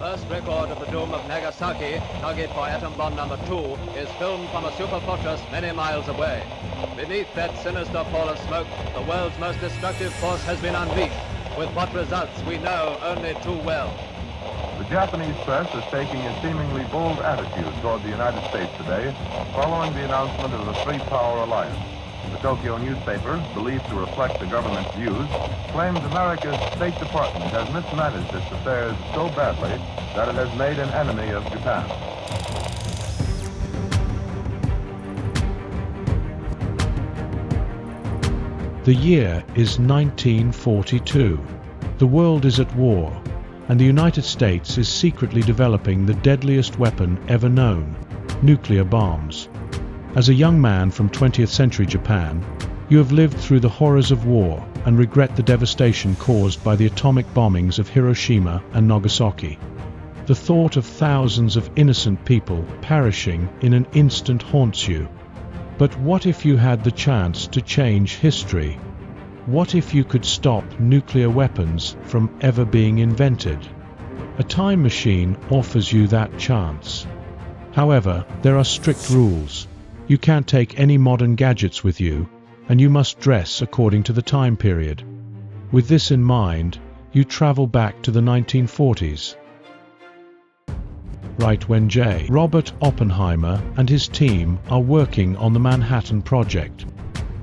first record of the doom of Nagasaki, target by atom bomb number 2, is filmed from a super fortress many miles away. Beneath that sinister pall of smoke, the world's most destructive force has been unleashed. With what results we know only too well. The Japanese press is taking a seemingly bold attitude toward the United States today, following the announcement of the three-power alliance. The Tokyo newspaper, believed to reflect the government's views, claims America's State Department has mismanaged its affairs so badly that it has made an enemy of Japan. The year is 1942. The world is at war, and the United States is secretly developing the deadliest weapon ever known, nuclear bombs. As a young man from 20th century Japan, you have lived through the horrors of war and regret the devastation caused by the atomic bombings of Hiroshima and Nagasaki. The thought of thousands of innocent people perishing in an instant haunts you. But what if you had the chance to change history? What if you could stop nuclear weapons from ever being invented? A time machine offers you that chance. However, there are strict rules. You can't take any modern gadgets with you, and you must dress according to the time period. With this in mind, you travel back to the 1940s. Right when J. Robert Oppenheimer and his team are working on the Manhattan Project.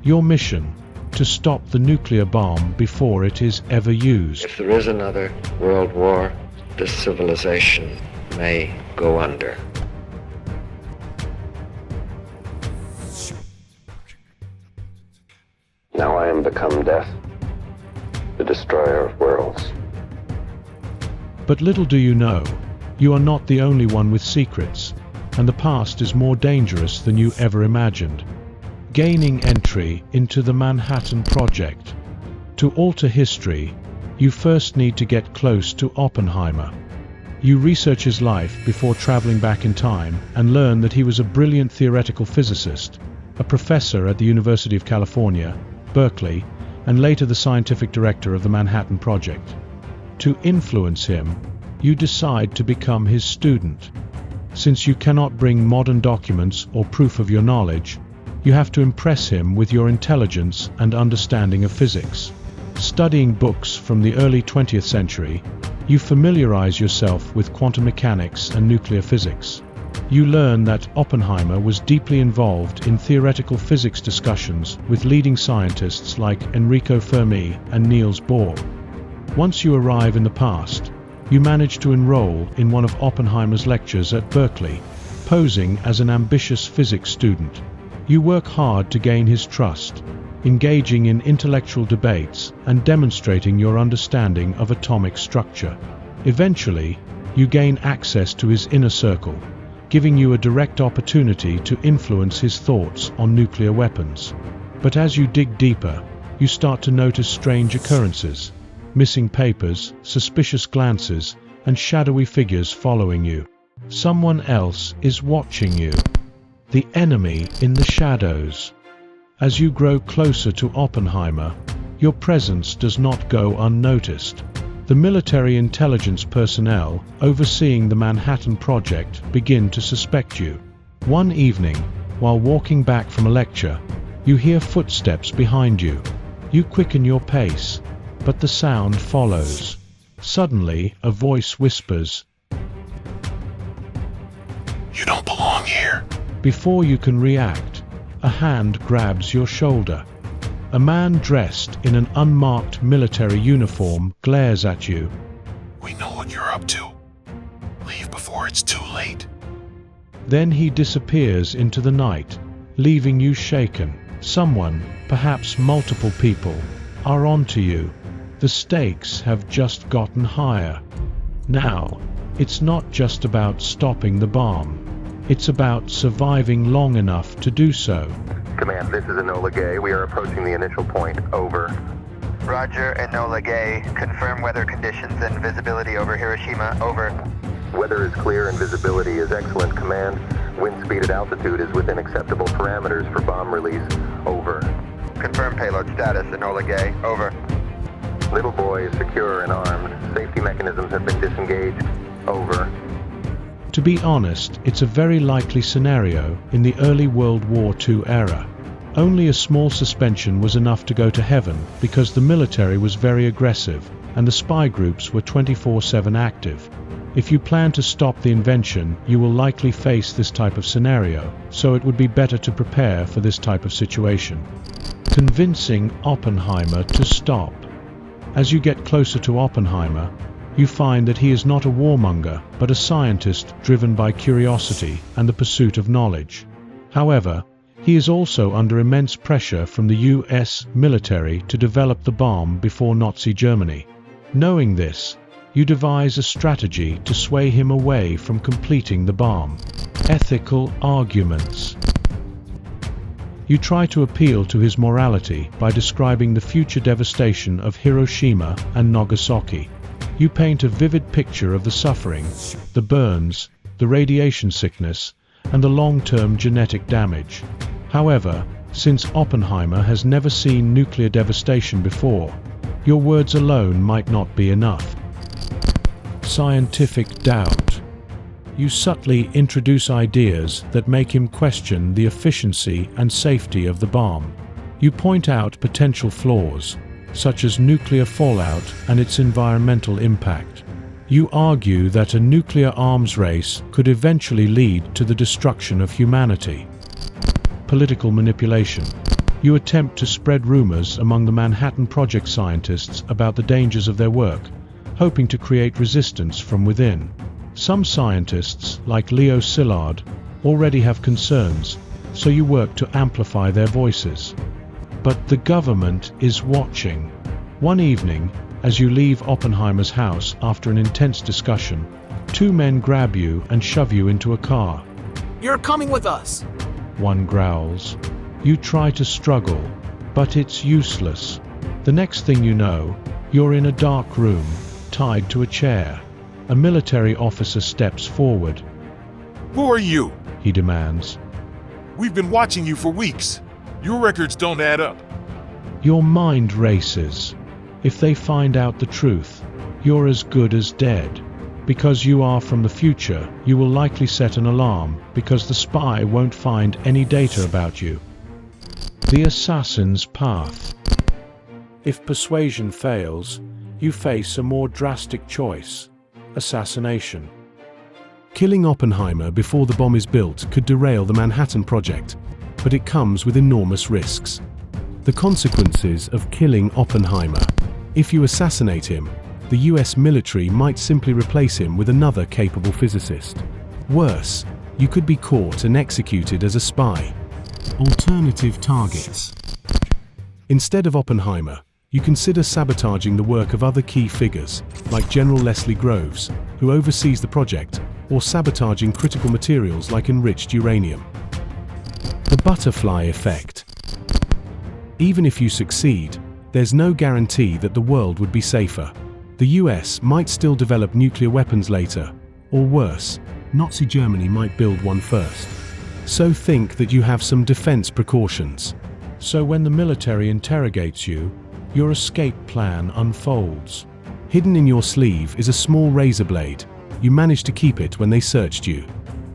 Your mission: to stop the nuclear bomb before it is ever used. If there is another world war, this civilization may go under. Now I am become death, the destroyer of worlds. But little do you know, you are not the only one with secrets, and the past is more dangerous than you ever imagined. Gaining entry into the Manhattan Project. To alter history, you first need to get close to Oppenheimer. You research his life before traveling back in time and learn that he was a brilliant theoretical physicist, a professor at the University of California, Berkeley, and later the scientific director of the Manhattan Project. To influence him, you decide to become his student. Since you cannot bring modern documents or proof of your knowledge, you have to impress him with your intelligence and understanding of physics. Studying books from the early 20th century, you familiarize yourself with quantum mechanics and nuclear physics. You learn that Oppenheimer was deeply involved in theoretical physics discussions with leading scientists like Enrico Fermi and Niels Bohr. Once you arrive in the past, you manage to enroll in one of Oppenheimer's lectures at Berkeley, posing as an ambitious physics student. You work hard to gain his trust, engaging in intellectual debates and demonstrating your understanding of atomic structure. Eventually, you gain access to his inner circle, giving you a direct opportunity to influence his thoughts on nuclear weapons. But as you dig deeper, you start to notice strange occurrences, missing papers, suspicious glances, and shadowy figures following you. Someone else is watching you. The enemy in the shadows. As you grow closer to Oppenheimer, your presence does not go unnoticed. The military intelligence personnel overseeing the Manhattan Project begin to suspect you. One evening, while walking back from a lecture, you hear footsteps behind you. You quicken your pace, but the sound follows. Suddenly, a voice whispers, "You don't belong here." Before you can react, a hand grabs your shoulder. A man dressed in an unmarked military uniform glares at you. "We know what you're up to. Leave before it's too late." Then he disappears into the night, leaving you shaken. Someone, perhaps multiple people, are onto you. The stakes have just gotten higher. Now, it's not just about stopping the bomb. It's about surviving long enough to do so. Command, this is Enola Gay. We are approaching the initial point. Over. Roger, Enola Gay. Confirm weather conditions and visibility over Hiroshima. Over. Weather is clear and visibility is excellent. Command, wind speed at altitude is within acceptable parameters for bomb release. Over. Confirm payload status, Enola Gay. Over. Little boy is secure and armed. Safety mechanisms have been disengaged. Over. To be honest, it's a very likely scenario in the early World War II era. Only a small suspension was enough to go to heaven because the military was very aggressive and the spy groups were 24/7 active. If you plan to stop the invention, you will likely face this type of scenario, so it would be better to prepare for this type of situation. Convincing Oppenheimer to stop. As you get closer to Oppenheimer, you find that he is not a warmonger, but a scientist driven by curiosity and the pursuit of knowledge. However, he is also under immense pressure from the US military to develop the bomb before Nazi Germany. Knowing this, you devise a strategy to sway him away from completing the bomb. Ethical arguments. You try to appeal to his morality by describing the future devastation of Hiroshima and Nagasaki. You paint a vivid picture of the suffering, the burns, the radiation sickness, and the long-term genetic damage. However, since Oppenheimer has never seen nuclear devastation before, your words alone might not be enough. Scientific doubt. You subtly introduce ideas that make him question the efficiency and safety of the bomb. You point out potential flaws, such as nuclear fallout and its environmental impact. You argue that a nuclear arms race could eventually lead to the destruction of humanity. Political manipulation. You attempt to spread rumors among the Manhattan Project scientists about the dangers of their work, hoping to create resistance from within. Some scientists, like Leo Szilard, already have concerns, so you work to amplify their voices. But the government is watching. One evening, as you leave Oppenheimer's house after an intense discussion, two men grab you and shove you into a car. "You're coming with us!" One growls. You try to struggle, but it's useless. The next thing you know, you're in a dark room, tied to a chair. A military officer steps forward. Who are you? He demands. We've been watching you for weeks. Your records don't add up. Your mind races. If they find out the truth, you're as good as dead. Because you are from the future, you will likely set an alarm because the spy won't find any data about you. The assassin's path. If persuasion fails, you face a more drastic choice: assassination. Killing Oppenheimer before the bomb is built could derail the Manhattan Project, but it comes with enormous risks. The consequences of killing Oppenheimer. If you assassinate him, the US military might simply replace him with another capable physicist. Worse, you could be caught and executed as a spy. Alternative targets. Instead of Oppenheimer, you consider sabotaging the work of other key figures, like General Leslie Groves, who oversees the project, or sabotaging critical materials like enriched uranium. The butterfly effect. Even if you succeed, there's no guarantee that the world would be safer. The US might still develop nuclear weapons later, or worse, Nazi Germany might build one first. So think that you have some defense precautions. So when the military interrogates you, your escape plan unfolds. Hidden in your sleeve is a small razor blade. You manage to keep it when they searched you.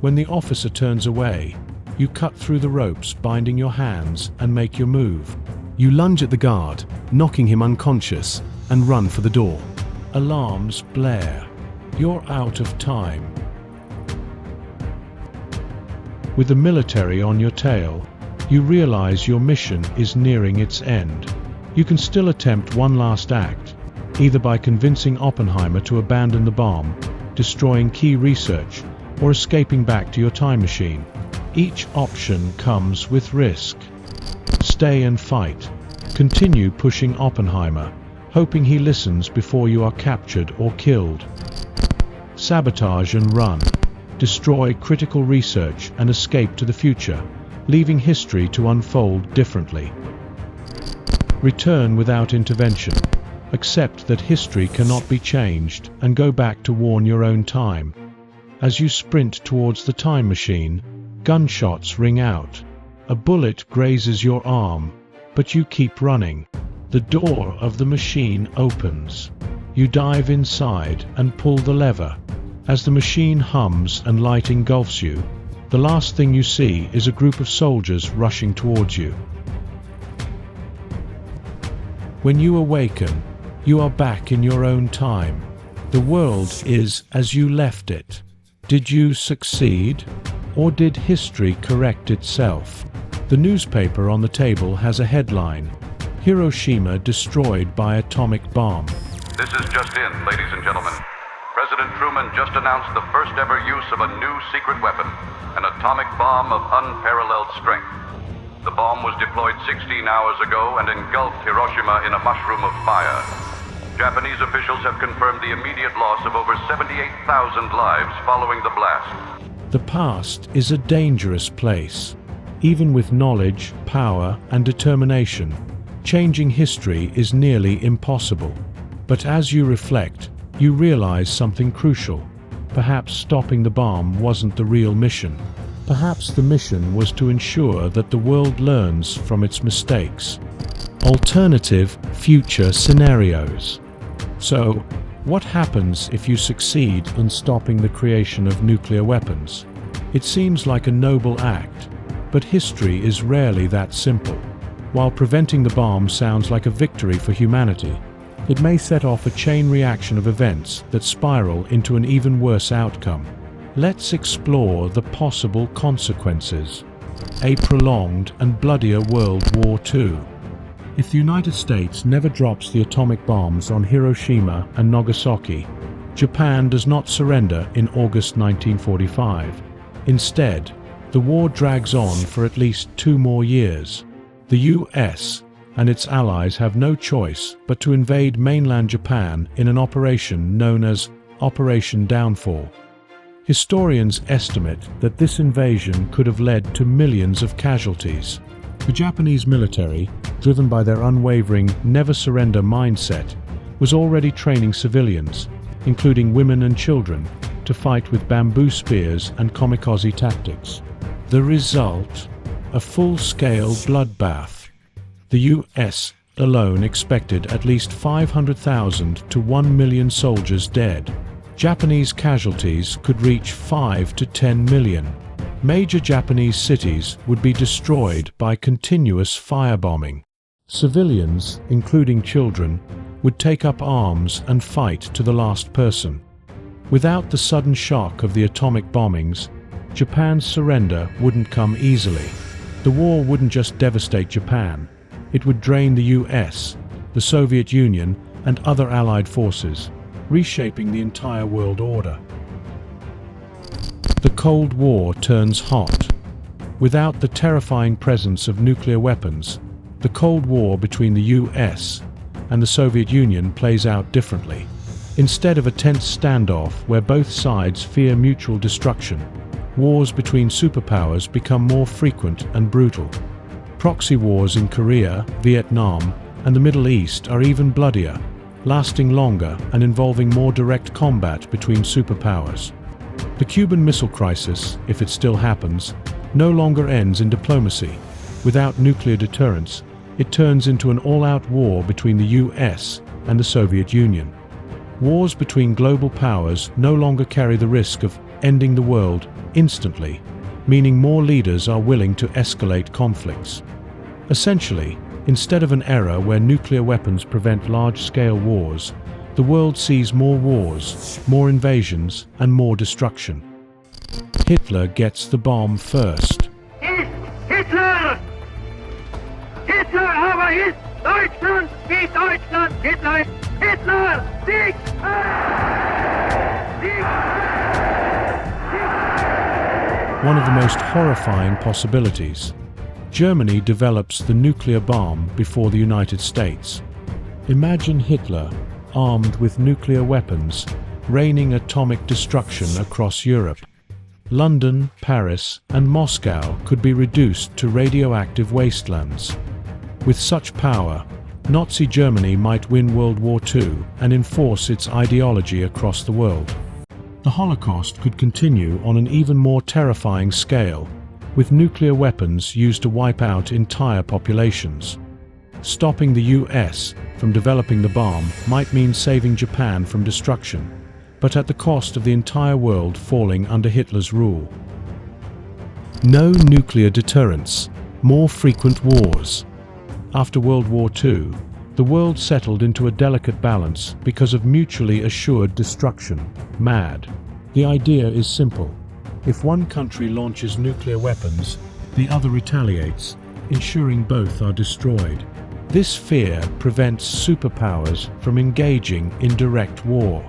When the officer turns away, you cut through the ropes binding your hands and make your move. You lunge at the guard, knocking him unconscious, and run for the door. Alarms blare. You're out of time. With the military on your tail, you realize your mission is nearing its end. You can still attempt one last act, either by convincing Oppenheimer to abandon the bomb, destroying key research, or escaping back to your time machine. Each option comes with risk. Stay and fight. Continue pushing Oppenheimer, hoping he listens before you are captured or killed. Sabotage and run. Destroy critical research and escape to the future, leaving history to unfold differently. Return without intervention. Accept that history cannot be changed and go back to warn your own time. As you sprint towards the time machine, gunshots ring out. A bullet grazes your arm, but you keep running. The door of the machine opens. You dive inside and pull the lever. As the machine hums and light engulfs you, the last thing you see is a group of soldiers rushing towards you. When you awaken, you are back in your own time. The world is as you left it. Did you succeed? Or did history correct itself? The newspaper on the table has a headline: Hiroshima destroyed by atomic bomb. This is just in, ladies and gentlemen. President Truman just announced the first ever use of a new secret weapon, an atomic bomb of unparalleled strength. The bomb was deployed 16 hours ago and engulfed Hiroshima in a mushroom of fire. Japanese officials have confirmed the immediate loss of over 78,000 lives following the blast. The past is a dangerous place. Even with knowledge, power, and determination, changing history is nearly impossible. But as you reflect, you realize something crucial. Perhaps stopping the bomb wasn't the real mission. Perhaps the mission was to ensure that the world learns from its mistakes. Alternative future scenarios. So, what happens if you succeed in stopping the creation of nuclear weapons? It seems like a noble act, but history is rarely that simple. While preventing the bomb sounds like a victory for humanity, it may set off a chain reaction of events that spiral into an even worse outcome. Let's explore the possible consequences. A prolonged and bloodier World War II. If the United States never drops the atomic bombs on Hiroshima and Nagasaki, Japan does not surrender in August 1945. Instead, the war drags on for at least 2 more years. The US and its allies have no choice but to invade mainland Japan in an operation known as Operation Downfall. Historians estimate that this invasion could have led to millions of casualties. The Japanese military, driven by their unwavering never-surrender mindset, was already training civilians, including women and children, to fight with bamboo spears and kamikaze tactics. The result? A full-scale bloodbath. The US alone expected at least 500,000 to 1 million soldiers dead. Japanese casualties could reach 5 to 10 million. Major Japanese cities would be destroyed by continuous firebombing. Civilians, including children, would take up arms and fight to the last person. Without the sudden shock of the atomic bombings, Japan's surrender wouldn't come easily. The war wouldn't just devastate Japan. It would drain the US, the Soviet Union, and other Allied forces, reshaping the entire world order. The Cold War turns hot. Without the terrifying presence of nuclear weapons, the Cold War between the US and the Soviet Union plays out differently. Instead of a tense standoff where both sides fear mutual destruction, wars between superpowers become more frequent and brutal. Proxy wars in Korea, Vietnam, and the Middle East are even bloodier, lasting longer and involving more direct combat between superpowers. The Cuban Missile Crisis, if it still happens, no longer ends in diplomacy. Without nuclear deterrence, it turns into an all-out war between the US and the Soviet Union. Wars between global powers no longer carry the risk of ending the world instantly, meaning more leaders are willing to escalate conflicts. Essentially, instead of an era where nuclear weapons prevent large-scale wars, the world sees more wars, more invasions, and more destruction. Hitler gets the bomb first. Hitler! Hitler, aber ist Deutschland, wie Deutschland, Hitler, Hitler, Sieg! One of the most horrifying possibilities. Germany develops the nuclear bomb before the United States. Imagine Hitler, armed with nuclear weapons, raining atomic destruction across Europe. London, Paris, and Moscow could be reduced to radioactive wastelands. With such power, Nazi Germany might win World War II and enforce its ideology across the world. The Holocaust could continue on an even more terrifying scale, with nuclear weapons used to wipe out entire populations. Stopping the US from developing the bomb might mean saving Japan from destruction. but at the cost of the entire world falling under Hitler's rule. No nuclear deterrence, more frequent wars. After World War II, the world settled into a delicate balance because of mutually assured destruction, MAD. The idea is simple. If one country launches nuclear weapons, the other retaliates, ensuring both are destroyed. This fear prevents superpowers from engaging in direct war.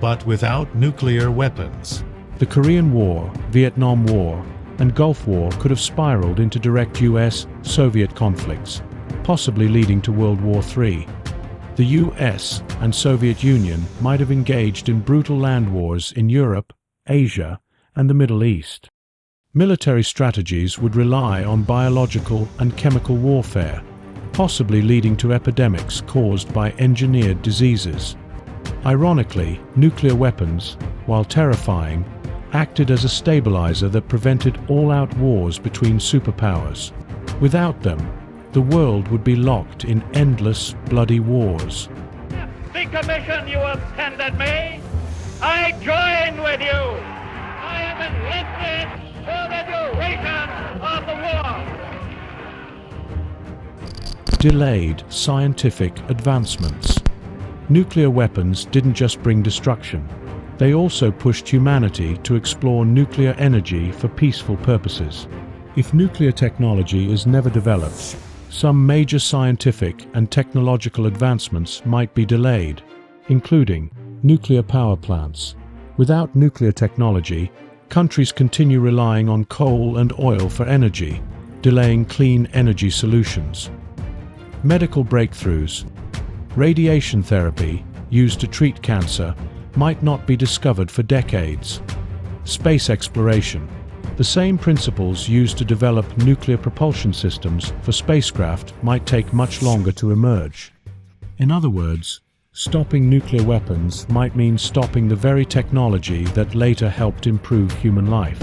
But without nuclear weapons, the Korean War, Vietnam War, and Gulf War could have spiraled into direct US-Soviet conflicts, possibly leading to World War III. The US and Soviet Union might have engaged in brutal land wars in Europe, Asia, and the Middle East. Military strategies would rely on biological and chemical warfare, possibly leading to epidemics caused by engineered diseases. Ironically, nuclear weapons, while terrifying, acted as a stabilizer that prevented all-out wars between superpowers. Without them, the world would be locked in endless, bloody wars. The commission you have tendered me, I join with you. I am enlisted for the duration of the war. Delayed scientific advancements. Nuclear weapons didn't just bring destruction. They also pushed humanity to explore nuclear energy for peaceful purposes. If nuclear technology is never developed, some major scientific and technological advancements might be delayed, including nuclear power plants. Without nuclear technology, countries continue relying on coal and oil for energy, delaying clean energy solutions. Medical breakthroughs. Radiation therapy, used to treat cancer, might not be discovered for decades. Space exploration. The same principles used to develop nuclear propulsion systems for spacecraft might take much longer to emerge. In other words, stopping nuclear weapons might mean stopping the very technology that later helped improve human life.